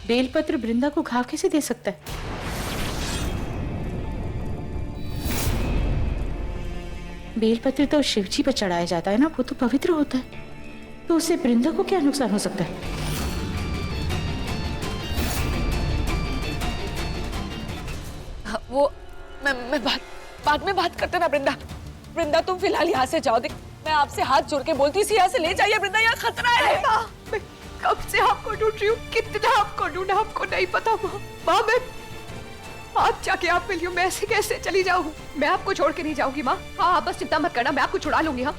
बेलपत्र वृंदा को घाव कैसे दे सकता है? बेलपत्र तो शिवजी पर चढ़ाया जाता है ना, वो तो पवित्र होता है, तो उससे वृंदा को क्या नुकसान हो सकता है? वो मैं बाद में बात करते ना वृंदा। वृंदा तुम फिलहाल यहाँ से जाओ। देख, मैं आपसे हाथ जोड़ के बोलती हूँ, यहाँ से ले जाइए वृंदा, यहाँ खतरा है। मैं कब से आपको ढूंढ रही हूँ, कितना आपको ढूंढा आपको नहीं पता। माँ मैं आप जाके आप मिली हूँ, मैं ऐसे कैसे चली जाऊँ? मैं आपको छोड़ के नहीं जाऊंगी माँ। हाँ आप बस चिंता मत करना, मैं आपको छुड़ा लूंगी। हाँ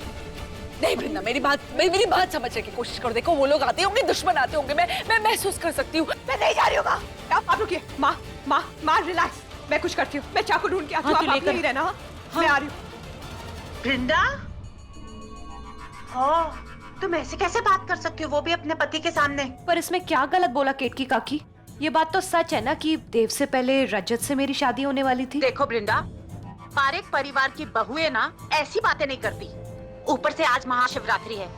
नहीं वृंदा, मेरी बात समझने की कोशिश करो। देखो वो लोग आते होंगे, दुश्मन आते होंगे, मैं महसूस कर सकती हूँ। मैं नहीं जा रही हूँ माँ। आप रुकिए माँ, माँ रिलैक्स, मैं कुछ करती हूँ। मैं चाकू ढूंढ के आती हूँ, आप यहीं रहना। हाँ मैं आ रही हूँ। वृंदा, तुम ऐसे कैसे बात कर सकती हो, वो भी अपने पति के सामने? पर इसमें क्या गलत बोला केतकी काकी? ये बात तो सच है ना कि देव से पहले रजत से मेरी शादी होने वाली थी। देखो वृंदा, पारेख परिवार की बहुएं ना ऐसी बातें नहीं करती। ऊपर से आज महाशिवरात्रि है।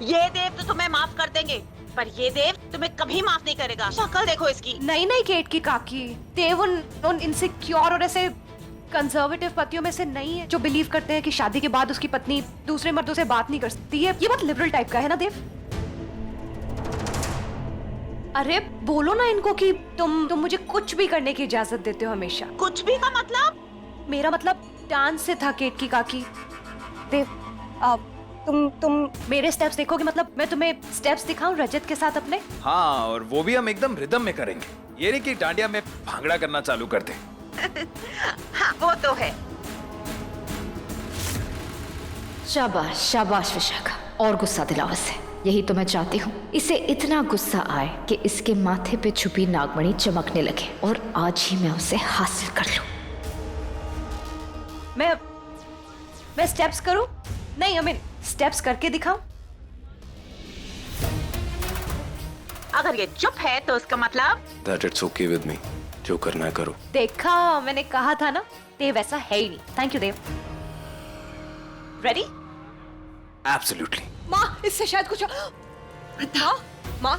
ये देव तो तुम्हें माफ कर देंगे, पर ये देव तुम्हें कभी माफ नहीं करेगा। शक्ल देखो इसकी। नहीं केतकी काकी, देव उन इनसिक्योर और ऐसे कंजर्वेटिव पतियों में से नहीं है जो बिलीव करते हैं कि शादी के बाद उसकी पत्नी दूसरे मर्दों से बात नहीं कर सकती है। ये बहुत लिबरल टाइप का है ना देव। अरे बोलो ना इनको कि तुम मुझे कुछ भी करने की इजाजत देते हो हमेशा। कुछ भी का मतलब? मेरा मतलब डांस से था केतकी काकी। देव तुम मेरे स्टेप्स देखोगे? मतलब मैं तुम्हें स्टेप्स दिखाऊं रजत के साथ अपने? हाँ, और वो भी हम एकदम रिदम में करेंगे। ये नहीं कि डांडिया में भांगड़ा करना चालू कर दे। हाँ वो तो है। शाबाश शाबाश विशाखा, और गुस्सा दिलाओ इसे। यही तो मैं चाहती हूँ, इसे इतना गुस्सा आए कि इसके माथे पे छुपी नागमणि चमकने लगे, और आज ही मैं उसे हासिल कर लूं। मैं स्टेप्स करूं? नहीं, I mean, स्टेप्स करके दिखाऊं? अगर ये चुप है तो उसका मतलब That it's okay with me. जो करना है करो। देखा, मैंने कहा था ना, देव वैसा है ही नहीं। Thank you Dev. Ready? Absolutely. माँ, इससे शायद कुछ माँ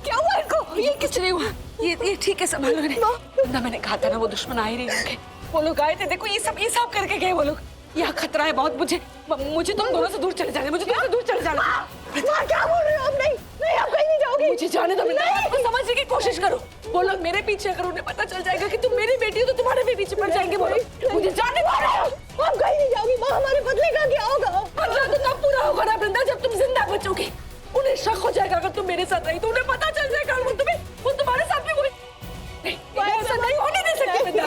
क्या हुआ इनको? ये कुछ नहीं हुआ, ये ठीक है, संभालो इन्हें। ना मैंने कहा था ना, वो दुश्मन आ ही नहीं होंगे। वो लोग आए थे, देखो ये सब करके गए वो लोग। यहाँ खतरा है बहुत। मुझे तुम दोनों से दूर चले जाना, मुझे तुमसे दूर चले जाना। क्या बोल रहे हो आप? नहीं आप कहीं नहीं जाओगी। मुझे जाने दो, समझने की कोशिश करो। वो लोग मेरे पीछे, अगर उन्हें पता चल जाएगा कि तुम मेरी बेटी हो तो तुम्हारे भी पीछे पड़ जाएंगे वो लोग। मुझे जाने दो। आप कहीं नहीं जाओगी माँ, हमारे बदले का क्या होगा? बदला तो तब पूरा होगा ना वृंदा, जब तुम जिंदा बचोगी। उन्हें शक हो जाएगा अगर तुम मेरे साथ रही तो, उन्हें पता चल जाएगा वो तुम्हारे साथ भी नहीं, ऐसा नहीं होने दे सकती वृंदा।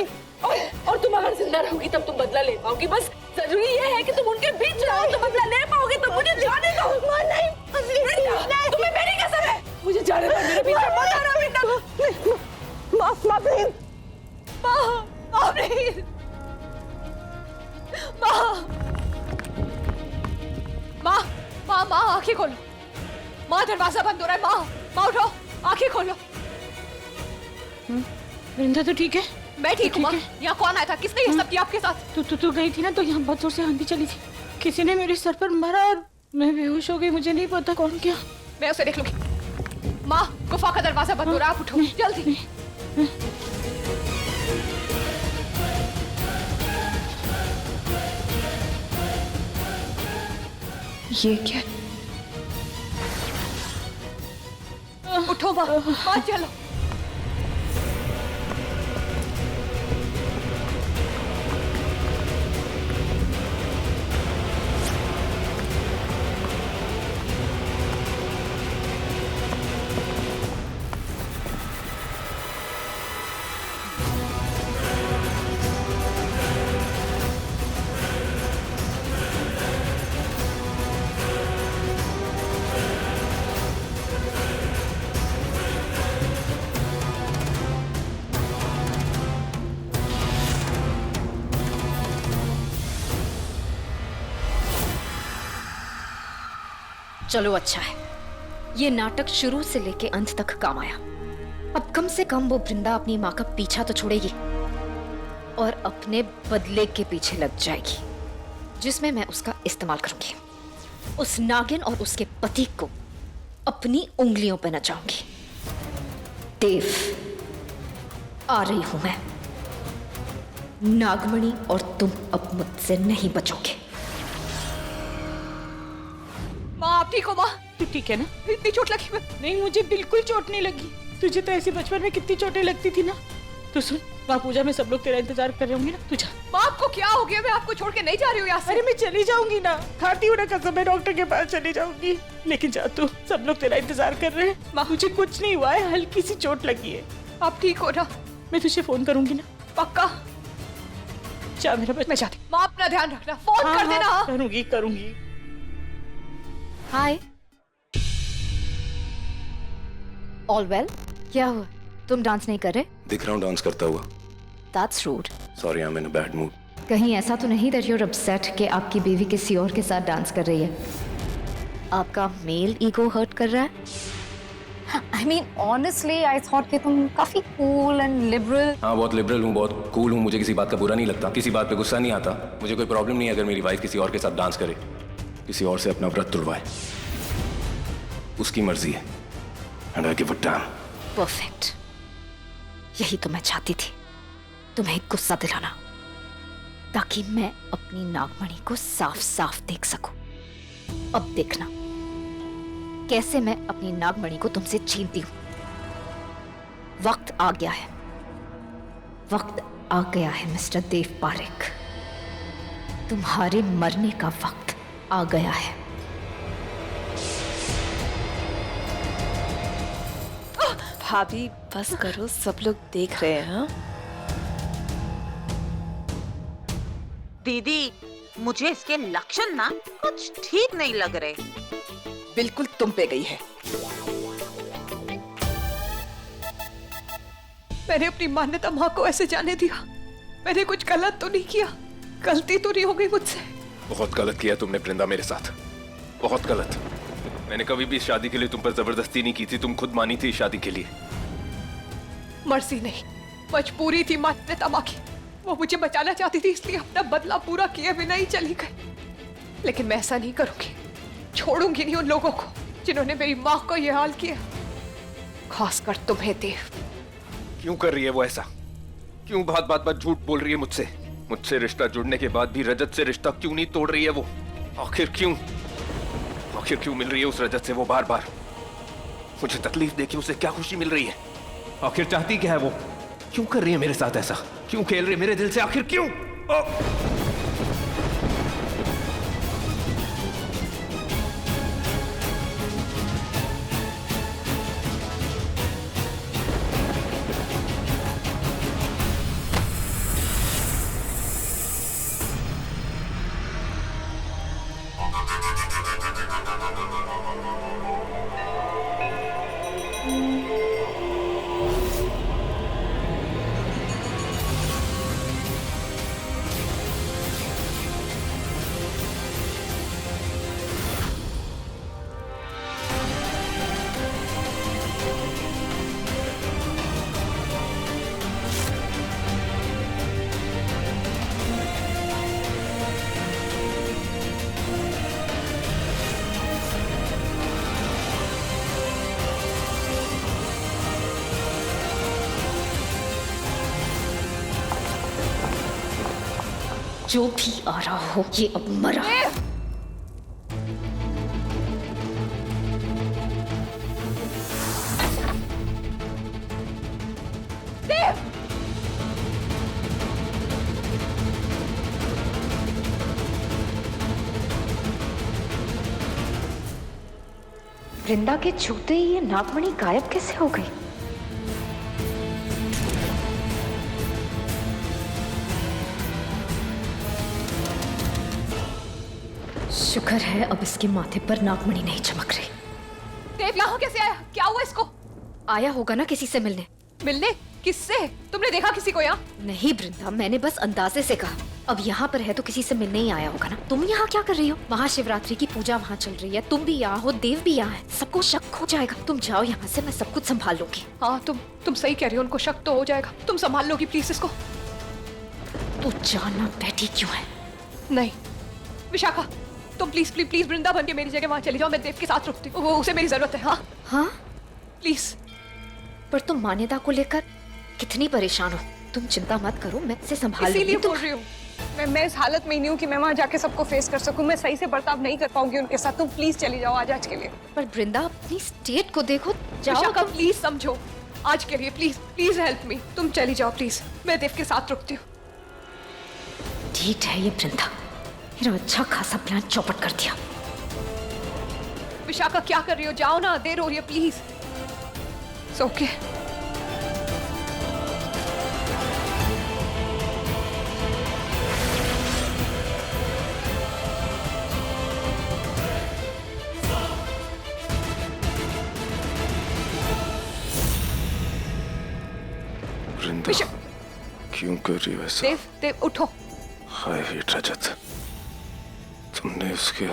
और तुम अगर जिंदा रहोगी तब तुम बदला ले पाओगी। बस जरूरी ये है कि तुम उनके बीच रहो तो बदला ले पाओगे। तो मुझे जाने दो। नहीं, तुम्हें मेरी कसम है, मुझे जाने दो। मेरे पीछे मत आना वृंदा। माँ प्लीज, माँ प्लीज, माँ आंखें खोलो। माँ दरवाजा बंद हो रहा है। माँ उठो, आंखें खोलो। वृंदा तो ठीक है? मैं ठीक हूँ माँ। यहाँ कौन आया था? किसने ये सब किया आपके साथ? तू गई थी ना, तो यहाँ बहुत जोर से आंधी चली थी। किसी ने मेरे सर पर मारा और मैं बेहोश हो गई। मुझे नहीं पता कौन किया। मैं उसे देख लूंगी। माँ, गुफा का दरवाजा बंद हो रहा है, आप उठो जल्दी। ये क्या? उठो माँ चलो। चलो अच्छा है, ये नाटक शुरू से लेके अंत तक काम आया। अब कम से कम वो वृंदा अपनी माँ का पीछा तो छोड़ेगी और अपने बदले के पीछे लग जाएगी, जिसमें मैं उसका इस्तेमाल करूंगी। उस नागिन और उसके पति को अपनी उंगलियों पर नचाऊंगी। देव, आ रही हूं मैं। नागमणि और तुम अब मुझसे नहीं बचोगे। माँ आप ठीक हो माँ? तू ठीक है ना? इतनी चोट लगी मैं? नहीं, मुझे बिल्कुल चोट नहीं लगी। तुझे तो ऐसे बचपन में कितनी चोटें लगती थी ना। तो सुन, वहाँ पूजा में सब लोग तेरा इंतजार कर रहे होंगे ना, तू जा। माँ आपको क्या हो गया? मैं आपको छोड़ के नहीं जा रही हूँ यहाँ से। अरे मैं चली जाऊंगी ना, खाती हूँ ना कसम, मैं डॉक्टर के पास चली जाऊंगी। लेकिन जा तू, सब लोग तेरा इंतजार कर रहे हैं। माँ मुझे कुछ नहीं हुआ है, हल्की सी चोट लगी है। आप ठीक हो ना? मैं तुझे फोन करूंगी ना, पक्का? जा मेरा बच्चा। मैं जाती। माँ अपना ध्यान रखना, फोन हाँ, कर देना। हाँ, करूंगी करूंगी। हाय, ऑल वेल? क्या हुआ? तुम डांस नहीं कर रहे? दिख रहा हूँ डांस करता हुआ। That's rude. Sorry, I am in a bad mood. कहीं ऐसा तो नहीं that you're upset कि आपकी बीवी किसी और के साथ डांस कर रही है? आपका मेल ईगो हर्ट कर रहा है? I mean, honestly, I thought कि तुम काफी cool and liberal. हाँ, बहुत लिबरल हूँ, बहुत कूल हूँ, मुझे किसी बात का बुरा नहीं लगता, किसी बात पे गुस्सा नहीं आता। मुझे कोई प्रॉब्लम नहीं है अगर मेरी वाइफ किसी और के साथ डांस करे, किसी और से अपना व्रत तुड़वाए। उसकी मर्जी है। And I give a damn. Perfect, यही तो मैं चाहती थी, तुम्हें गुस्सा दिलाना, ताकि मैं अपनी नागमणि को साफ साफ देख सकूं। अब देखना कैसे मैं अपनी नागमणि को तुमसे छीनती हूं। वक्त आ गया है, वक्त आ गया है मिस्टर देव पारेख, तुम्हारे मरने का वक्त आ गया है। भाभी बस करो, सब लोग देख रहे हैं। हाँ? दीदी, मुझे इसके लक्षण ना कुछ ठीक नहीं लग रहे। बिल्कुल तुम पे गई है। मैंने अपनी मान्यता माँ को ऐसे जाने दिया? मैंने कुछ गलत तो नहीं किया? गलती तो नहीं हो गई मुझसे? बहुत गलत किया तुमने वृंदा मेरे साथ, बहुत गलत। मैंने कभी भी इस शादी के लिए तुम पर जबरदस्ती नहीं की थी, तुम खुद मानी थी इस शादी के लिए। मर्जी नहीं, मजबूरी थी मान्यता माँ की। वो मुझे बचाना चाहती थी, इसलिए अपना बदला पूरा किए बिना ही चली गई। लेकिन मैं ऐसा नहीं करूंगी, छोड़ूंगी नहीं उन लोगों को जिन्होंने मेरी माँ को यह हाल किया, खासकर तुम्हें देव। क्यों कर रही है वो ऐसा? क्यों बात बात बात झूठ बोल रही है मुझसे? मुझसे रिश्ता जुड़ने के बाद भी रजत से रिश्ता क्यों नहीं तोड़ रही है वो? आखिर क्यों? आखिर क्यों मिल रही है उस रजत से वो बार बार? मुझे तकलीफ देके उसे क्या खुशी मिल रही है? आखिर चाहती क्या है वो? क्यों कर रही है मेरे साथ ऐसा? क्यों खेल रही है मेरे दिल से? आखिर क्यों? जो भी आ रहा हो, ये अब मरा। वृंदा के छूते ही ये नागमणि गायब कैसे हो गई? शुक्र है अब इसके माथे पर नागमणि नहीं चमक रही। देव यहाँ कैसे आया? क्या हुआ इसको? आया होगा ना किसी से मिलने। मिलने? किससे? तुमने देखा किसी को यहाँ? नहीं वृंदा, मैंने बस अंदाजे से कहा। अब यहाँ पर है तो किसी से मिलने ही आया होगा ना। तुम यहाँ क्या कर रही हो? महाशिवरात्रि की पूजा वहाँ चल रही है, तुम भी यहाँ हो, देव भी यहाँ है, सबको शक हो जाएगा। तुम जाओ यहाँ से, मैं सब कुछ संभाल लूंगी। हाँ तुम सही कह रही हो, उनको शक तो हो जाएगा। तुम संभाल लोगी प्लीज इसको। तू जानना बैठी क्यों है? नहीं विशाखा, तुम प्लीज प्लीज प्लीज वृंदावन के मेरी जगह वहाँ चली जाओ। मैं देव के साथ रुकती हूँ, उसे मेरी जरूरत है। हाँ हाँ प्लीज पर तुम मान्यता को लेकर कितनी परेशान हो। तुम चिंता मत करो, मैं इसे संभाल इसीलिए लूंगी। बोल रही हूँ मैं इस हालत में ही नहीं हूँ कि मैं वहां जाके सबको फेस कर सकूं। मैं सही से बर्ताव नहीं कर पाऊंगी उनके साथ। तुम प्लीज चली जाओ आज के लिए। पर वृंदा अपनी स्टेट को देखो, जाओ। विशाखा प्लीज समझो, आज के लिए प्लीज प्लीज हेल्प मी। तुम चली जाओ प्लीज, मैं देव के साथ रुकती हूँ। ठीक है ये वृंदा, मेरा अच्छा खासा प्लान चौपट कर दिया। विशाखा क्या कर रही हो? जाओ ना, देर हो रही है प्लीज। ओके वृंदा, क्यों कर रही हो ऐसा? देव देव उठो। हाय हेट रजत, तुमने उसके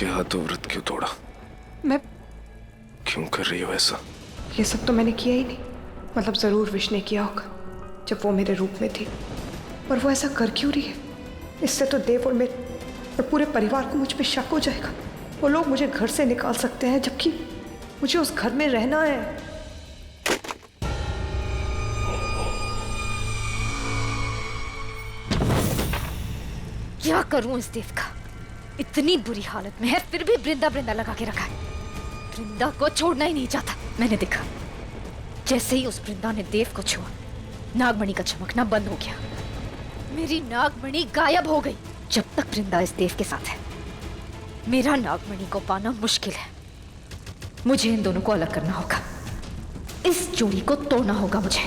हाथों व्रत क्यों तोड़ा? मैं क्यों कर रही हो ऐसा? ये सब तो मैंने किया ही नहीं। मतलब जरूर विश ने किया होगा जब वो मेरे रूप में थी, पर वो ऐसा कर क्यों रही है? इससे तो देव और मेरे पूरे परिवार को मुझ पे शक हो जाएगा। वो लोग मुझे घर से निकाल सकते हैं, जबकि मुझे उस घर में रहना है। क्या करूं इस देव का? इतनी बुरी हालत में है, फिर भी वृंदा वृंदा लगा के रखा है। वृंदा को छोड़ना ही नहीं चाहता। मैंने देखा जैसे ही उस वृंदा ने देव को छुआ, नागमणि का चमकना बंद हो गया। मेरी नागमणि गायब हो गई। जब तक वृंदा इस देव के साथ है, मेरा नागमणि को पाना मुश्किल है। मुझे इन दोनों को अलग करना होगा। इस जोड़ी को तोड़ना होगा मुझे।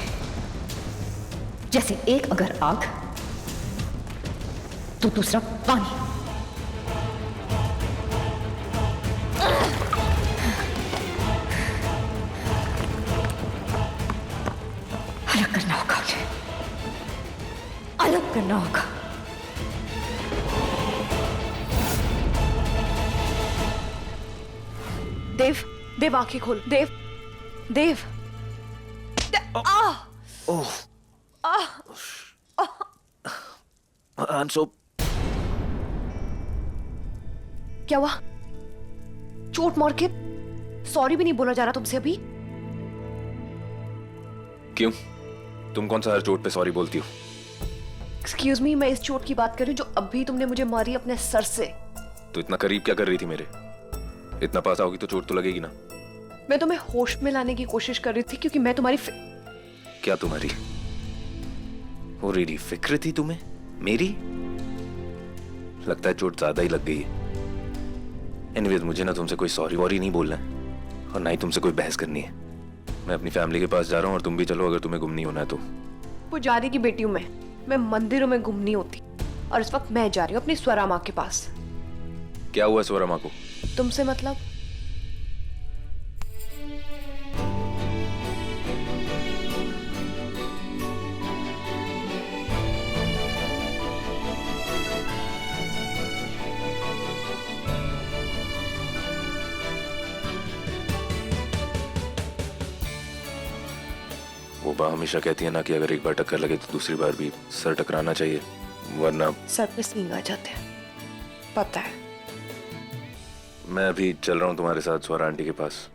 जैसे एक अगर आग तो दूसरा पानी। अलग करना होगा मुझे, अलग करना होगा। देव देव आंखें खोल। देव देव क्या हुआ? चोट मार के सॉरी भी नहीं बोला जा रहा तुमसे अभी? क्यों? तुम कौन सा हर चोट पे सॉरी बोलती हो? एक्सक्यूज मी, मैं इस चोट की बात कर रही हूँ जो अभी तुमने मुझे मारी अपने सर से। तो इतना करीब क्या कर रही थी मेरे? इतना पास आओगी तो चोट तो लगेगी ना। मैं तुम्हें होश में लाने की कोशिश कर रही थी, क्योंकि मैं तुम्हारी क्या तुम्हारी हो रही फिक्र थी तुम्हें मेरी? लगता है चोट ज्यादा ही लग गई है। एनीवेज, मुझे ना तुमसे कोई सॉरी वॉरी नहीं बोलना है और ना ही तुमसे कोई बहस करनी है। मैं अपनी फैमिली के पास जा रहा हूँ और तुम भी चलो, अगर तुम्हें गुम नहीं होना है तो। पुजारी की बेटी हूँ मैं मंदिरों में गुम नहीं होती। और इस वक्त मैं जा रही हूँ अपनी स्वरा माँ के पास। क्या हुआ स्वरा माँ को? तुमसे मतलब? वो बा हमेशा कहती है ना कि अगर एक बार टक्कर लगे तो दूसरी बार भी सर टकराना चाहिए, वरना सर पे स्नीग आ जाते हैं, पता है। मैं अभी चल रहा हूँ तुम्हारे साथ स्वरा आंटी के पास।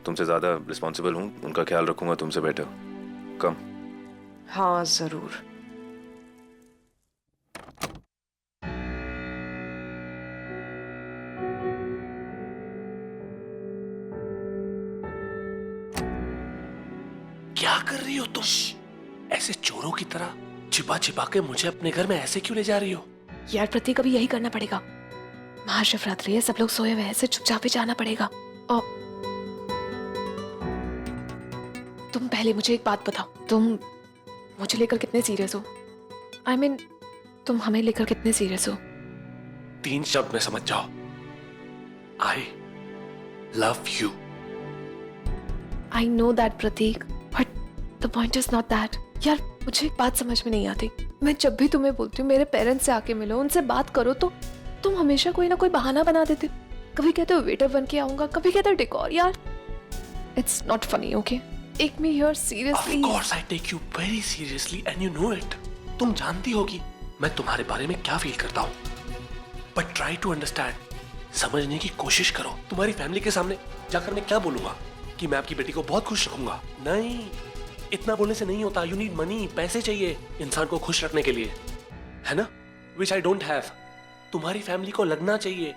तुमसे ज्यादा रिस्पॉन्सिबल हूँ, उनका ख्याल रखूंगा तुमसे बेटर। कम। हाँ जरूर। क्या कर रही हो तुम? ऐसे चोरों की तरह छिपा छिपा के मुझे अपने घर में ऐसे क्यों ले जा रही हो? यार प्रतीक, अभी यही करना पड़ेगा। महाशिवरात्रि है, सब लोग सोए हुए हैं, ऐसे चुपचाप ही जाना पड़ेगा। और तुम पहले मुझे एक बात बताओ, तुम मुझे लेकर कितने सीरियस हो? I mean, तुम हमें लेकर कितने सीरियस हो? 3 शब्द में समझ जाओ। I love you. I know that Prateek, but the point is not that. यार मुझे एक बात समझ में नहीं आती। मैं जब भी तुम्हें बोलती हूँ मेरे पेरेंट्स से आके मिलो, उनसे बात करो, तो तुम हमेशा कोई ना कोई बहाना बना देते हो। कभी कहते हो वेटर बन के आऊंगा, कभी कहते हो डेकोर। यार it's not funny, okay? Take me here seriously. Of course I take you very seriously and you know it. तुम जानती होगी मैं तुम्हारे बारे में क्या फील करता हूँ। But try to understand. समझने की कोशिश करो। तुम्हारी फैमिली के सामने जाकर मैं क्या बोलूंगा? कि मैं आपकी बेटी को बहुत खुश रखूंगा। नहीं, इतना बोलने से नहीं होता। यू नीड मनी, पैसे चाहिए इंसान को खुश रखने के लिए, है ना? विच आई डोंट हैव। तुम्हारी फैमिली को लगना चाहिए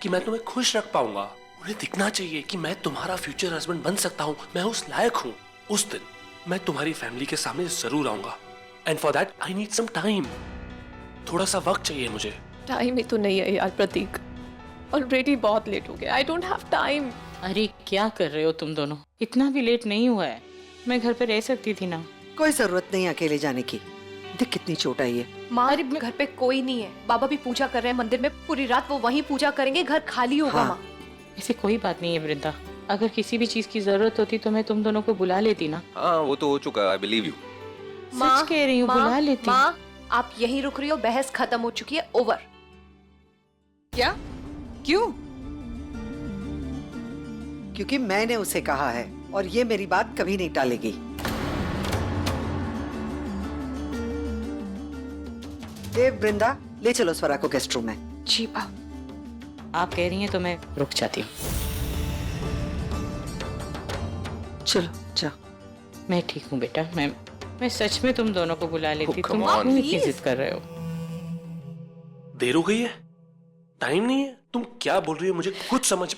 कि मैं तुम्हें खुश रख पाऊंगा। उन्हें दिखना चाहिए कि मैं तुम्हारा फ्यूचर हस्बैंड बन सकता हूं, मैं उस लायक हूं। उस दिन मैं तुम्हारी फैमिली के सामने जरूर आऊंगा। And for that I need some time. थोड़ा सा वक्त चाहिए मुझे। टाइम ही तो नहीं है यार प्रतीक, ऑलरेडी बहुत लेट हो गया। I don't have time. अरे क्या कर रहे हो तुम दोनों? इतना भी लेट नहीं हुआ है, मैं घर पे रह सकती थी ना। कोई जरूरत नहीं अकेले जाने की। देख कितनी चोट आई है। माँ, घर पे कोई नहीं है, बाबा भी पूजा कर रहे हैं मंदिर में, पूरी रात वो वहीं पूजा करेंगे, घर खाली होगा। हाँ। माँ ऐसे कोई बात नहीं है वृंदा, अगर किसी भी चीज की जरूरत होती तो मैं तुम दोनों को बुला लेती ना। हाँ वो तो हो चुका, आई बिलीव यू। सच कह रही हूँ, बुला लेती। माँ आप यहीं रुक रही हो, बहस खत्म हो चुकी है, ओवर। क्या? क्यों? क्योंकि मैंने उसे कहा है और ये मेरी बात कभी नहीं टालेगी। देव, वृंदा, ले चलो स्वरा को गेस्ट रूम में। जी बा। आप कह रही हैं तो मैं रुक जाती हूँ। चलो जाओ। मैं ठीक हूँ बेटा, मैं सच में तुम दोनों को बुला लेती। Oh, तुम come on. क्यों इतनी जिद कर रहे हो? देर हो गई है, टाइम नहीं है। तुम क्या बोल रही हो मुझे कुछ समझ।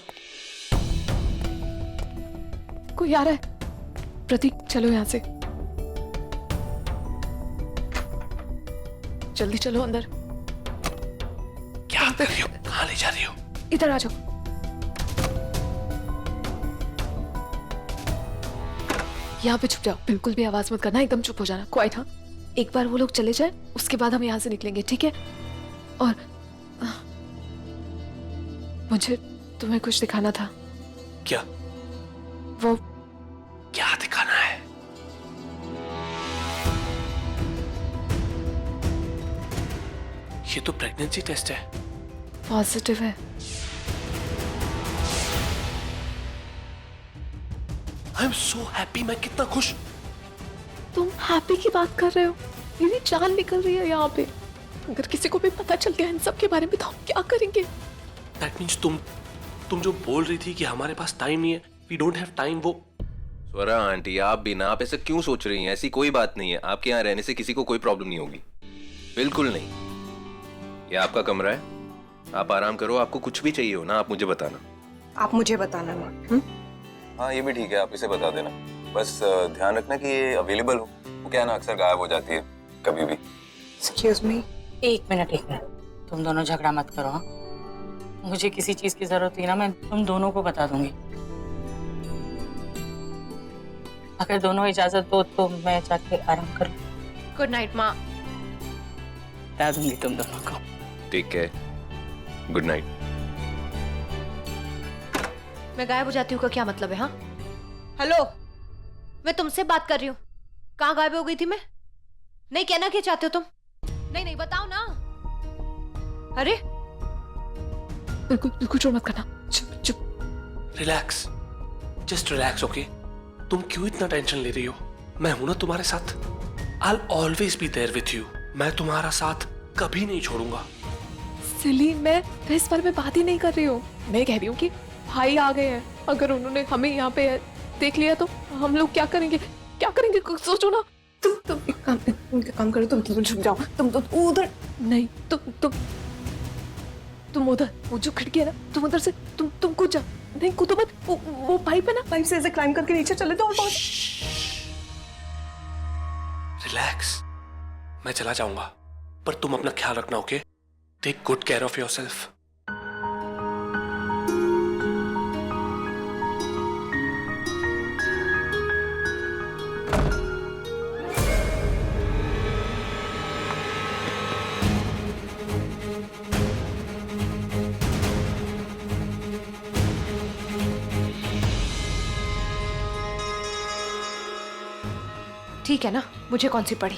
कोई आ रहा है। प्रतीक चलो यहाँ से, जल्दी चलो अंदर। क्या कर रही हो? कहाँ ले जा रही हो? इधर आ जाओ। यहाँ पे छुप जाओ, बिल्कुल भी आवाज मत करना, एकदम चुप हो जाना, क्वाइट। हाँ, एक बार वो लोग चले जाए उसके बाद हम यहाँ से निकलेंगे, ठीक है? और मुझे तुम्हें कुछ दिखाना था। क्या? वो क्या दिखाना है? ये तो प्रेगनेंसी टेस्ट है। पॉजिटिव है। I am so happy. मैं कितना खुश। तुम हैप्पी की बात कर रहे हो? मेरी जान निकल रही है यहाँ पे। अगर किसी को भी पता चल गया इन सब के बारे में तो हम क्या करेंगे? दैट मीन्स तुम जो बोल रही थी कि हमारे पास टाइम नहीं है, वी डोंट हैव टाइम, वो स्वरा आंटी, आप भी ना, आप ऐसा क्यों सोच रही हैं? ऐसी कोई बात नहीं है। आपके यहाँ रहने से किसी को कोई प्रॉब्लम नहीं होगी, बिल्कुल नहीं। ये आपका कमरा है, आप आराम करो। आपको कुछ भी चाहिए हो ना, आप मुझे बताना। आप मुझे बताना ना। हाँ ये भी ठीक है, आप इसे बता देना। बस ध्यान रखना कि ये अवेलेबल हो। वो क्या है ना, अक्सर गायब हो जाती है कभी भी। Excuse me. एक मिनट, तुम दोनों झगड़ा मत करो। हाँ, मुझे किसी चीज की जरूरत हुई ना, मैं तुम दोनों को बता दूंगी। अगर दोनों इजाजत दो तो मैं जाके आराम करूं। गुड नाइट माँ। बता दूंगी तुम दोनों को। ठीक है, गुड नाइट। मैं गायब हो जाती हूँ का क्या मतलब है? हाँ, हेलो, मैं तुमसे बात कर रही हूँ। कहाँ गायब हो गई थी मैं? नहीं, कहना क्या चाहते हो तुम? नहीं बताओ ना। अरे बिल्कुल शोर मत करना, चुप। Relax, just relax, okay? तुम क्यों इतना टेंशन ले रही हो? मैं हूं ना तुम्हारे साथ। I'll always be there with you. मैं तुम्हारा साथ कभी नहीं छोड़ूंगा। सिली, मैं इस बारे में बात ही नहीं कर रही हूँ। मैं कह रही हूँ कि भाई आ गए हैं, अगर उन्होंने हमें यहाँ पे देख लिया तो हम लोग क्या करेंगे? कुछ सोचो ना। तुम एक काम करो, तुम छुप जाओ। तुम उधर नहीं, तुम उधर, वो जो खिड़की है ना, तुम उधर से तुम कूद जाओ। नहीं कूदो मत, वो पाइप है ना, पाइप से ऐसे क्लाइंब करके नीचे चले तो और पहुंच। रिलैक्स, मैं चला जाऊंगा, पर तुम अपना ख्याल रखना, okay? Take good care of yourself. ठीक है ना, मुझे कौन सी पड़ी?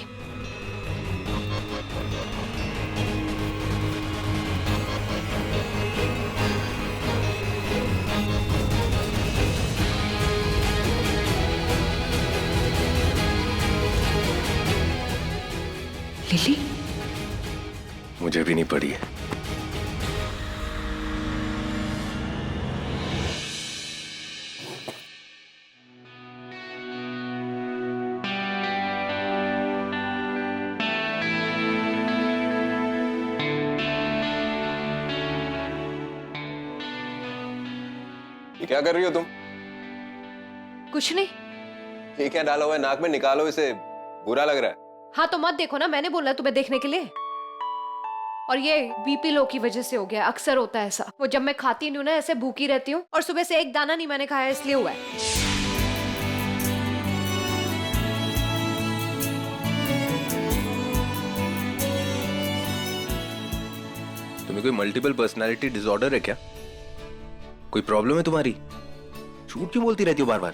लिली, मुझे भी नहीं पड़ी है। ये क्या कर रही हो तुम? कुछ नहीं। ये क्या डाला हुआ है नाक में? निकालो इसे, बुरा लग रहा है। हाँ तो मत देखो ना, मैंने बोला तुम्हें देखने के लिए। और ये बीपी लो की वजह से हो गया, अक्सर होता है ऐसा। वो जब मैं खाती नहीं हूँ ना, ऐसे भूखी रहती हूँ, और सुबह से एक दाना नहीं मैंने खाया, इसलिए हुआ है। तुम्हें कोई मल्टीपल पर्सनालिटी डिसऑर्डर है क्या? कोई प्रॉब्लम है तुम्हारी? झूठ क्यों बोलती रहती हो बार बार?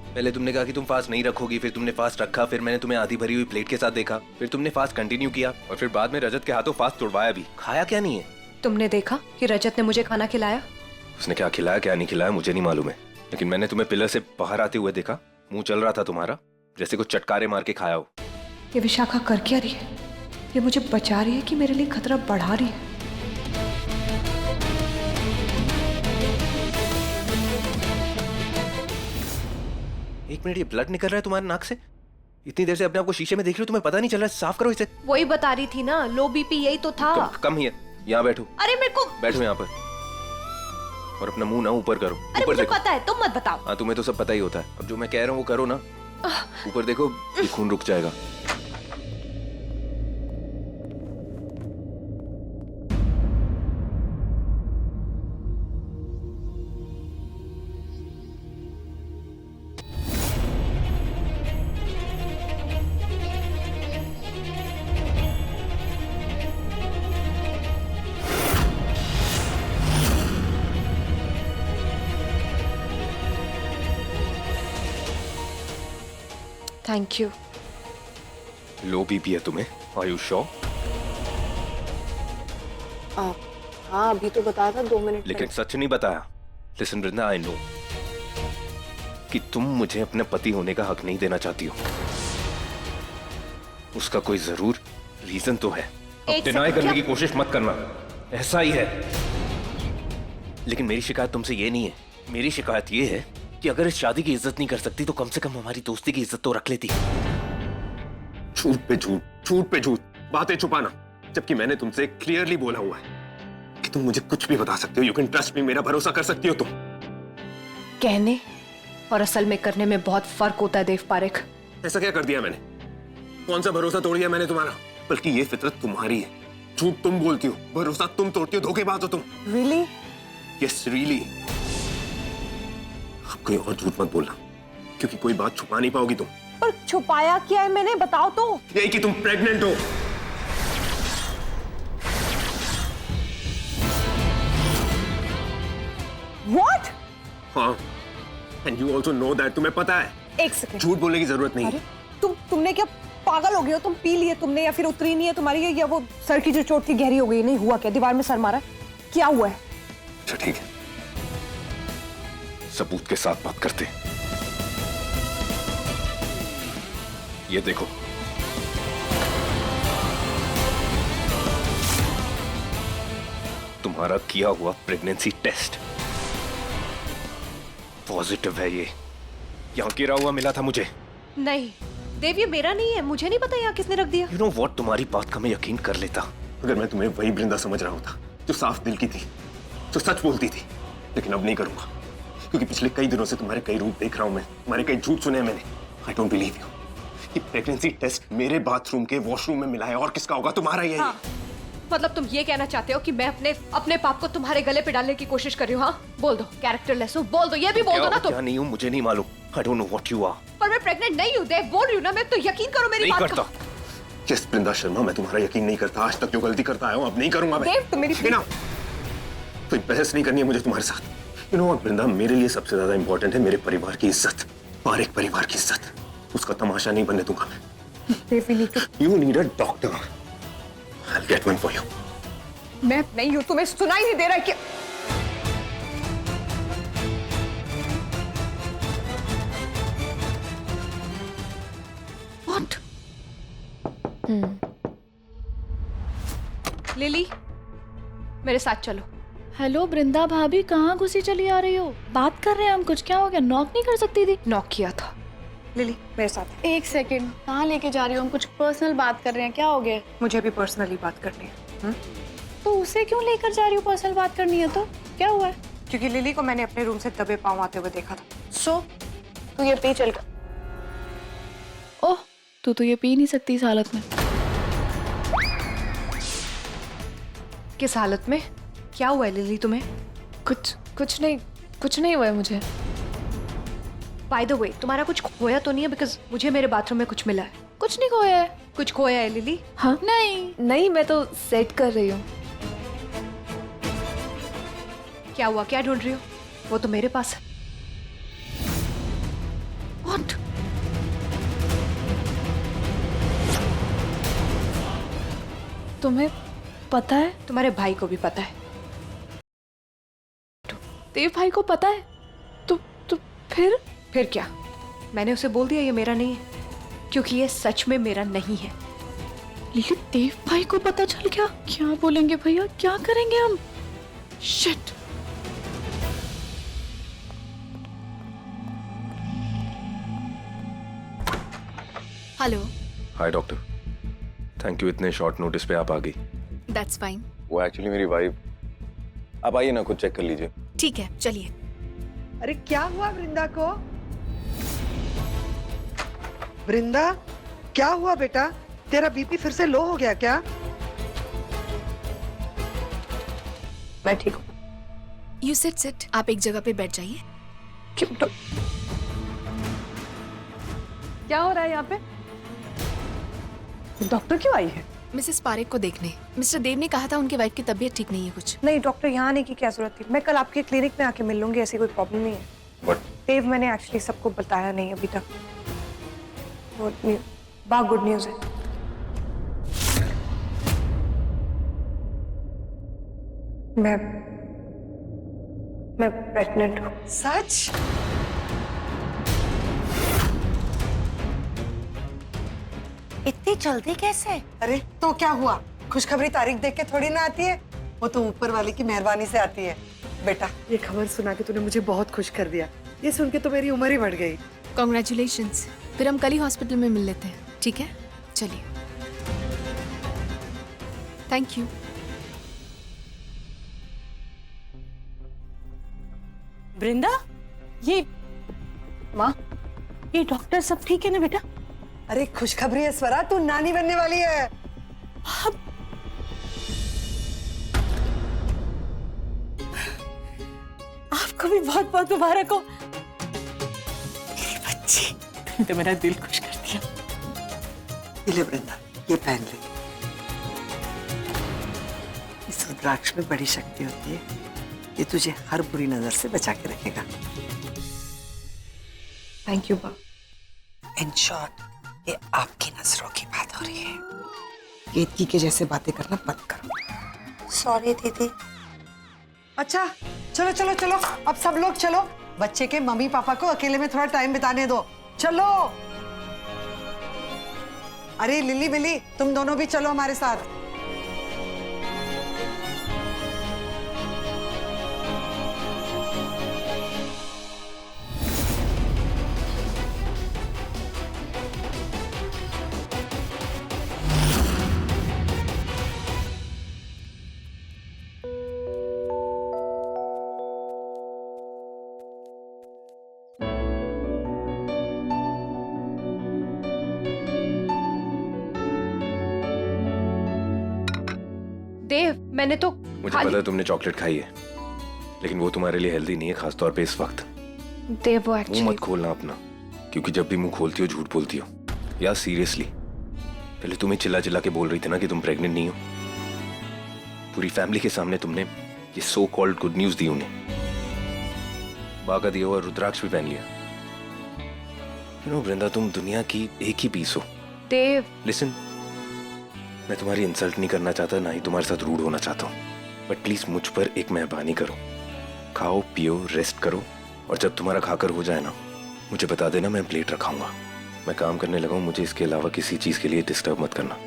पहले तुमने कहा कि तुम फास्ट नहीं रखोगी, फिर तुमने फास्ट रखा, फिर मैंने तुम्हें आधी भरी हुई प्लेट के साथ देखा, फिर तुमने फास्ट कंटिन्यू किया, और फिर बाद में रजत के हाथों फास्ट तोड़वाया भी। खाया क्या नहीं है? तुमने देखा कि रजत ने मुझे खाना खिलाया? उसने क्या खिलाया क्या नहीं खिलाया मुझे नहीं मालूम है, लेकिन मैंने तुम्हें पिलर से बाहर आते हुए देखा। मुंह चल रहा था तुम्हारा, जैसे कुछ चटकारे मार के खाया हो। ये विशाखा कर क्या रही है? ये मुझे बचा रही है कि मेरे लिए खतरा बढ़ा रही है? एक मिनट, ये ब्लड निकल रहा है तुम्हारे नाक से? इतनी देर से अपने आप को शीशे में देख रही हो, तुम्हें पता नहीं चल रहा है? साफ करो इसे। वही बता रही थी ना, लो बीपी, यही तो था। कम ही है, यहाँ बैठो। अरे मेरे को बैठो यहाँ पर, और अपना मुंह ना ऊपर करो। अरे ऊपर मुझे देखो। पता है, तुम मत बताओ। हाँ, तुम्हें तो सब पता ही होता है। अब जो मैं कह रहा हूँ वो करो ना। ऊपर देखो, ये खून रुक जाएगा। Thank you. लो बीपी है तुम्हें? Are you sure? हाँ अभी तो बताया था 2 मिनट। लेकिन सच नहीं बताया। लिसन वृंदा, आई नो कि तुम मुझे अपने पति होने का हक नहीं देना चाहती हो। उसका कोई जरूर रीजन तो है। अब डिनाई करने की कोशिश मत करना, ऐसा ही है। लेकिन मेरी शिकायत तुमसे ये नहीं है। मेरी शिकायत ये है कि अगर इस शादी की इज्जत नहीं कर सकती तो कम से कम हमारी दोस्ती की इज्जत तो रख लेती। झूठ पे झूठ, झूठ पे झूठ, बातें छुपाना, जबकि मैंने तुमसे क्लियरली बोला हुआ है कि तुम मुझे कुछ भी बता सकते हो। यू कैन ट्रस्ट मी, मेरा भरोसा कर सकती हो तुम। कहने और असल में करने में बहुत फर्क होता है देव पारेख। ऐसा क्या कर दिया मैंने? कौन सा भरोसा तोड़ दिया मैंने तुम्हारा? बल्कि ये फितरत तुम्हारी है। झूठ तुम बोलती हो, भरोसा तुम तोड़ती हो, धोखेबाज हो तुम। रियली? Yes really. अब कोई और झूठ मत बोलना, क्योंकि कोई बात छुपा नहीं पाओगी तुम। पर छुपाया क्या है मैंने, बताओ तो। यही कि तुम प्रेग्नेंट हो। What? हाँ, and you also know that. तुम्हें पता है। एक सेकंड। झूठ बोलने की जरूरत नहीं है। तुमने क्या पागल हो गए हो? तुम पी लिए तुमने, या फिर उतरी नहीं है तुम्हारी, या वो सर की जो चोट थी गहरी हो गई? नहीं हुआ क्या? दीवार में सर मारा? क्या हुआ है? अच्छा ठीक है, सबूत के साथ बात करते। ये देखो, तुम्हारा किया हुआ प्रेगनेंसी टेस्ट पॉजिटिव है। ये यहाँ गिरा हुआ मिला था मुझे। नहीं देव, ये मेरा नहीं है, मुझे नहीं पता यहाँ किसने रख दिया। You know what, तुम्हारी बात का मैं यकीन कर लेता अगर मैं तुम्हें वही वृंदा समझ रहा होता जो साफ दिल की थी, जो सच बोलती थी। लेकिन अब नहीं करूंगा, क्योंकि पिछले कई दिनों से तुम्हारे कई रूप देख रहा हूं मैं, तुम्हारे कई झूठ सुने हैं मैंने। I don't believe you. ये प्रेगनेंसी टेस्ट मेरे बाथरूम के वॉशरूम में मिला है, और किसका होगा? तुम्हारा ही है। हाँ, मतलब तुम ये कहना चाहते हो कि मैं अपने पाप को तुम्हारे गले पे डालने की कोशिश कर रही हूँ? हाँ बोल दो, कैरेक्टरलेस हूँ, बोल दो, ये भी बोल दो ना तुम। क्या नहीं हूँ मुझे नहीं मालूम। I don't know what you are. पर मैं प्रेग्नेंट नहीं हूँ देव, बोल रही हूँ ना मैं, तो यकीन करो मेरी बात को। यस वृंदा शर्मा, मैं तुम्हारा यकीन नहीं करता। आज तक जो गलती करता आया हूं, अब नहीं करूंगा मैं। देव, तुम मेरी कोई बहस नहीं करनी है मुझे तुम्हारे साथ। यू नो वृंदा, मेरे लिए सबसे ज्यादा इंपॉर्टेंट है मेरे परिवार की इज्जत, पारेख परिवार की इज्जत। उसका तमाशा नहीं बनने दूंगा मैं। You need a doctor. I'll get one for you. मैं नहीं हूं, तुम्हें सुनाई नहीं दे रहा है क्या? What? लिली, मेरे साथ चलो। हेलो वृंदा भाभी, कहाँ घुसी चली आ रही हो? बात कर रहे हैं हम, कुछ क्या हो गया? नॉक नहीं कर सकती थी? नॉक किया था। लिली मेरे साथ। एक सेकंड, कहाँ लेके जा रही हो? हम कुछ पर्सनल बात कर रहे हैं, क्या हो गया? मुझे भी पर्सनली बात करनी है। तो उसे क्यों लेकर जा रही हो? पर्सनल बात करनी है तो क्या हुआ है? क्योंकि लिली को मैंने अपने रूम से दबे पांव आते हुए देखा था। सो तू ये पी चल कर। ओह, तू तो ये पी नहीं सकती इस हालत में। किस हालत में? क्या हुआ है लिली तुम्हें? कुछ नहीं हुआ है मुझे। बाय द वे, तुम्हारा कुछ खोया तो नहीं है? बिकॉज मुझे मेरे बाथरूम में कुछ मिला है। कुछ नहीं खोया है। कुछ खोया है लिली? हाँ नहीं, मैं तो सेट कर रही हूँ। क्या हुआ? क्या ढूंढ रही हो? वो तो मेरे पास है। What? तुम्हें पता है? तुम्हारे भाई को भी पता है। देव भाई को पता है? तो फिर क्या? मैंने उसे बोल दिया ये मेरा नहीं है, क्योंकि ये सच में मेरा नहीं है। लेकिन देव भाई को पता चल गया, क्या बोलेंगे भैया? क्या करेंगे हम? Shit. Hello. Hi doctor, thank you, इतने शॉर्ट नोटिस पे आप आ गई। That's fine. वो एक्चुअली मेरी वाइफ। आप आइए ना, खुद चेक कर लीजिए। ठीक है, चलिए। अरे क्या हुआ वृंदा को? वृंदा, क्या हुआ बेटा? तेरा बीपी फिर से लो हो गया क्या? मैं ठीक हूँ। You sit. आप एक जगह पे बैठ जाइए। क्यों? क्या हो रहा है यहाँ पे? डॉक्टर क्यों आई है? मिसेस पारेख को देखने। मिस्टर देव ने कहा था उनकी वाइफ की तबीयत ठीक नहीं है कुछ। नहीं डॉक्टर, यहाँ आने की क्या जरूरत थी? मैं कल आपके क्लिनिक में आके मिल लूंगी, ऐसी कोई प्रॉब्लम नहीं है। But... देव, मैंने एक्चुअली सबको बताया नहीं अभी तक। बहुत गुड न्यूज है। मैं प्रेग्नेंट हूँ। सच? इतनी जल्दी कैसे? अरे तो क्या हुआ? खुशखबरी तारीख देख के थोड़ी ना आती है, वो तो ऊपर वाले की मेहरबानी से आती है। बेटा, ये खबर सुना के तूने मुझे बहुत खुश कर दिया। ये सुन के तो मेरी उम्र ही बढ़ गई। कॉन्ग्रेचुलेशंस। फिर हम कल ही हॉस्पिटल में मिल लेते हैं, ठीक है? चलिए। Thank you. वृंदा, ये माँ, ये डॉक्टर सब ठीक है ना बेटा? अरे खुशखबरी है स्वरा, तू नानी बनने वाली है। आपको भी बहुत बहुत मुबारक हो मेरी बच्ची। तुमने तो मेरा दिल खुश कर दिया। ये ले वृंदा, ये पहन ले। इस रुद्राक्ष में बड़ी शक्ति होती है, ये तुझे हर बुरी नजर से बचा के रखेगा। थैंक यू बा। इन शॉर्ट, ये आपकी नजरों की बात हो रही है। केतकी के जैसे बातें करना बंद करो। सॉरी दीदी। अच्छा चलो चलो चलो, अब सब लोग चलो, बच्चे के मम्मी पापा को अकेले में थोड़ा टाइम बिताने दो। चलो। अरे लिली बिली, तुम दोनों भी चलो हमारे साथ। देव, मैंने तो मुझे पता है तुमने चॉकलेट खाई है, लेकिन वो तुम्हारे लिए हेल्दी नहीं है, खासतौर पे इस वक्त। देव, वो मुंह एक्चुअली मत खोलना अपना, क्योंकि जब भी मुंह खोलती हो झूठ बोलती हो। या सीरियसली, पहले तुम्हें चिल्ला चिल्ला के बोल रही थी ना कि तुम प्रेग्नेंट नहीं हो। पूरी फैमिली के सामने तुमने ये सो कॉल्ड गुड न्यूज दी उन्हें। बाका दिया हुआ रुद्राक्ष भी पहन लिया। यू नो वृंदा, तुम दुनिया की एक ही पीस हो। देव, लिसन, मैं तुम्हारी इंसल्ट नहीं करना चाहता, ना ही तुम्हारे साथ रूड होना चाहता हूँ, बट प्लीज मुझ पर एक मेहरबानी करो। खाओ पियो, रेस्ट करो, और जब तुम्हारा खाकर हो जाए ना, मुझे बता देना, मैं प्लेट रखाऊंगा। मैं काम करने लगा हूँ, मुझे इसके अलावा किसी चीज के लिए डिस्टर्ब मत करना।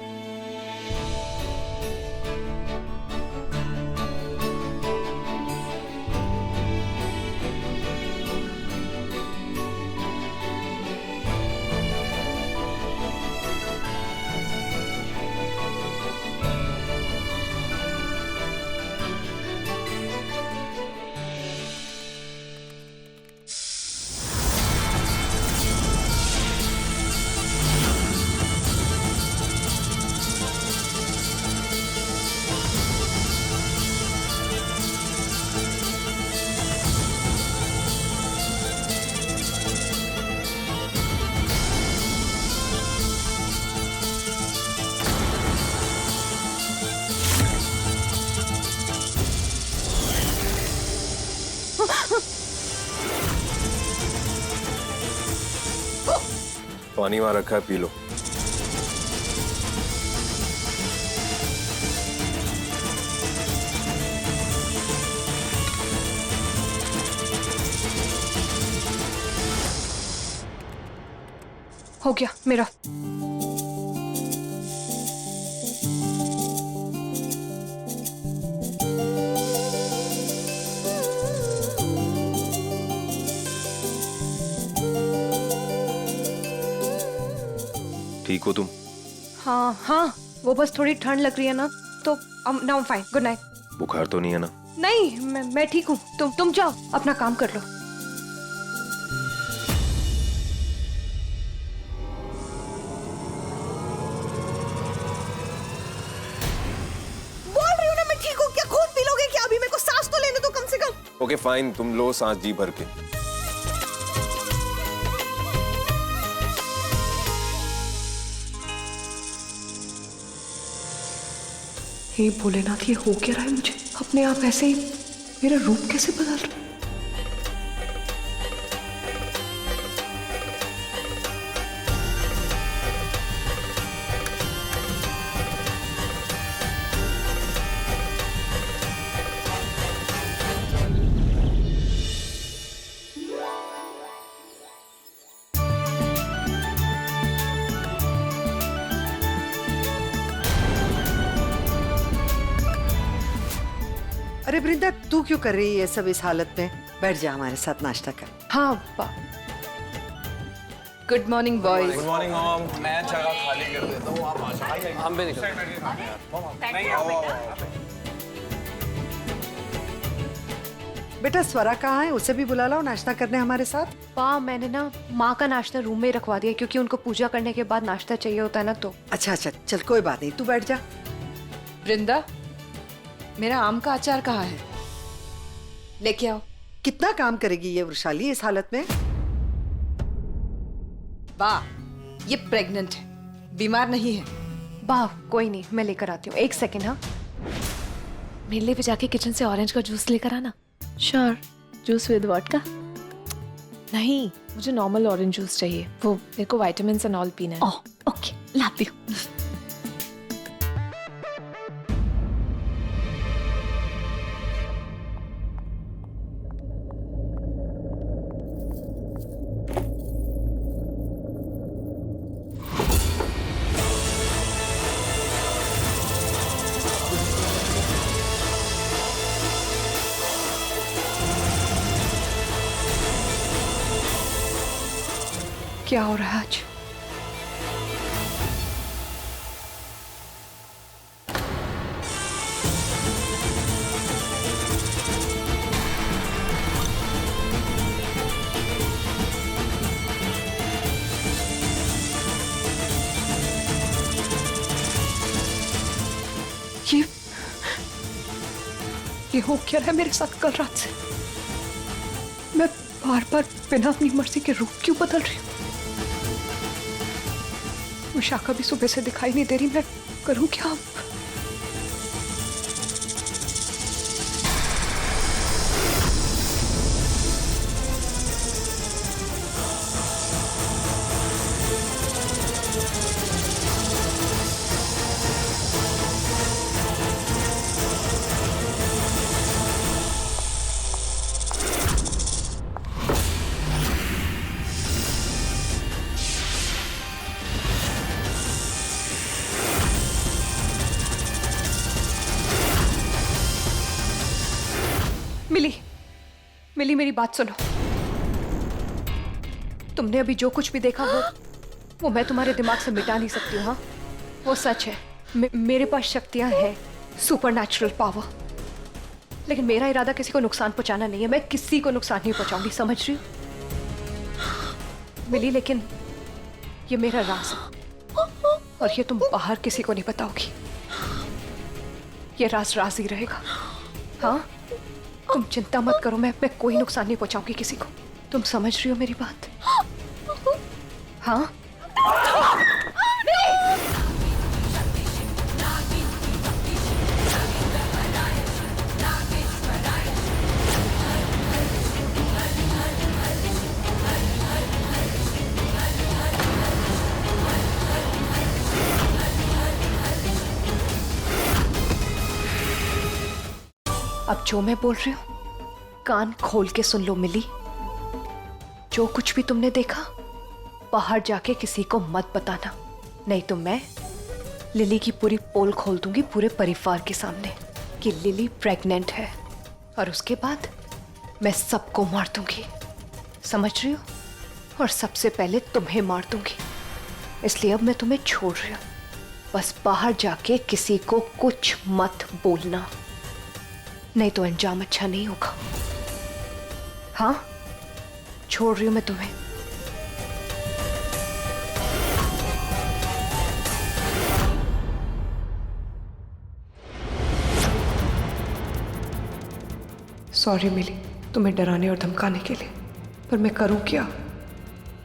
पानी वहां रखा है, पी लो। हो गया मेरा। ठीक हो तुम? हाँ हाँ, वो बस थोड़ी ठंड लग रही है ना, तो नाउ फाइन। Good night. बुखार तो नहीं है ना? नहीं, मैं ठीक हूँ। तुम जाओ, अपना काम कर लो। बोल रही हूँ ना मैं ठीक हूँ। क्या खून पी लोगे क्या? अभी मेरे को सांस तो लेने दो कम से कम। ओके फाइन, तुम लो सांस जी भर के। हे भोलेनाथ, ये हो क्या रहा है मुझे? अपने आप ऐसे ही मेरा रूप कैसे बदल रहा है? अरे वृंदा, तू क्यों कर रही है सब इस हालत में? बैठ जा, हमारे साथ नाश्ता कर। हाँ good morning boys. Good morning mom. मैं जगह खाली कर देता हूँ, आप आ जाइए। हम भी निकल। बेटा स्वरा कहाँ है? उसे भी बुला लाओ नाश्ता करने हमारे साथ। पा, मैंने ना माँ का नाश्ता रूम में रखवा दिया, क्योंकि उनको पूजा करने के बाद नाश्ता चाहिए होता है ना। तो अच्छा अच्छा, चल कोई बात नहीं, तू बैठ जा। वृंदा, मेरा आम का अचार कहाँ है? लेके आओ। कितना काम करेगी ये वृषाली इस हालत में? वाह, ये प्रेग्नेंट है, बीमार नहीं है। वाह, कोई नहीं, मैं लेकर आती हूँ। एक सेकेंड। हाँ, मेरे लिए भी जाके किचन से ऑरेंज का जूस लेकर आना। श्योर। Juice with vodka? नहीं, मुझे नॉर्मल ऑरेंज जूस चाहिए। वो मेरे को विटामिन एंड ऑल पीना है। ओके, लाती हूँ। क्या हो रहा है आज? ये हो क्या रहा है मेरे साथ कल रात से? मैं बार बार बिना अपनी मर्जी के रूप क्यों बदल रही हूँ? विशाखा भी सुबह से दिखाई नहीं दे रही, मैं करूं क्या अब? मिली, मेरी बात सुनो। तुमने अभी जो कुछ भी देखा वो मैं तुम्हारे दिमाग से मिटा नहीं सकती हूँ। हाँ, वो सच है। मेरे पास शक्तियां हैं, सुपरनैचुरल पावर। लेकिन मेरा इरादा किसी को नुकसान पहुंचाना नहीं है। मैं किसी को नुकसान नहीं पहुंचाऊंगी, समझ रही हो मिली? लेकिन ये मेरा राज है और ये तुम बाहर किसी को नहीं बताओगी। ये राज राज ही रहेगा। हाँ, तुम चिंता मत करो, मैं कोई नुकसान नहीं पहुंचाऊंगी किसी को। तुम समझ रही हो मेरी बात? हाँ? जो मैं बोल रही हूँ कान खोल के सुन लो मिली। जो कुछ भी तुमने देखा बाहर जाके किसी को मत बताना, नहीं तो मैं लिली की पूरी पोल खोल दूंगी पूरे परिवार के सामने कि लिली प्रेग्नेंट है, और उसके बाद मैं सबको मार दूंगी, समझ रही हो? और सबसे पहले तुम्हें मार दूंगी। इसलिए अब मैं तुम्हें छोड़ रही हूँ, बस बाहर जाके किसी को कुछ मत बोलना, नहीं तो अंजाम अच्छा नहीं होगा। हाँ, छोड़ रही हूँ मैं तुम्हें। सॉरी मिली तुम्हें डराने और धमकाने के लिए, पर मैं करूं क्या?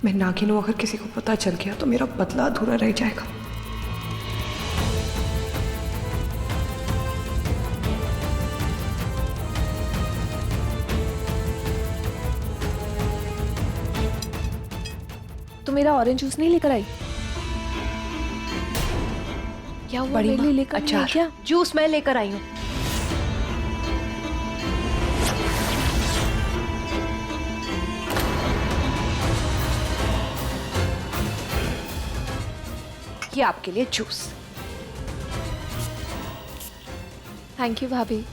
मैं नागिन हूं, अगर किसी को पता चल गया तो मेरा बदला अधूरा रह जाएगा। तो मेरा ऑरेंज जूस नहीं लेकर आई? क्या हुआ? बड़ी मेरे माँ, लिए लेकर नहीं आई अचार, क्या? जूस मैं लेकर आई हूँ। ये आपके लिए जूस। थैंक यू भाभी।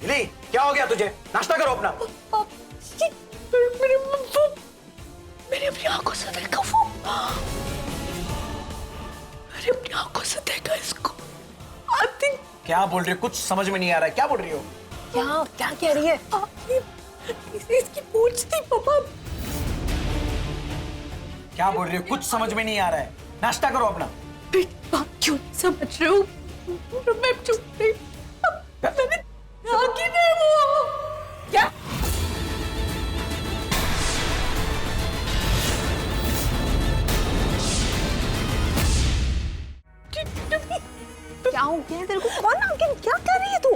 लिली, क्या हो गया तुझे? नाश्ता करो अपना। मैंने अपनी आंखों से देखा वो, मैंने अपनी आंखों से देखा इसको। I think क्या बोल रही हो? कुछ समझ में नहीं आ रहा है, क्या बोल रही हो? क्या कह रही है? इसकी पूछ थी पापा। क्या बोल रही हो? कुछ समझ में नहीं आ रहा है। नाश्ता करो अपना। बात क्यों नहीं समझ रहे हो? मैं चुप नहीं, मैंने नागिन है वो। क्या? क्या हो गया तेरे को? कौन नागिन? क्या कर रही है तू?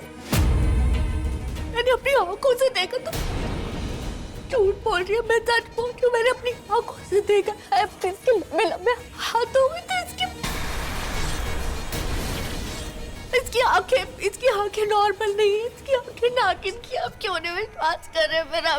मैंने अपनी आंखों से देखा। तो झूठ बोल रही है, मैं सच बोल रही हूँ। मैंने अपनी आंखों से देखा है, इसके लंबे लंबे हाथ हो गए थे इसकी आंखें नॉर्मल नहीं है, इसकी आंखें नागिन की। आप क्यों नहीं विश्वास कर रहे हैं मेरा?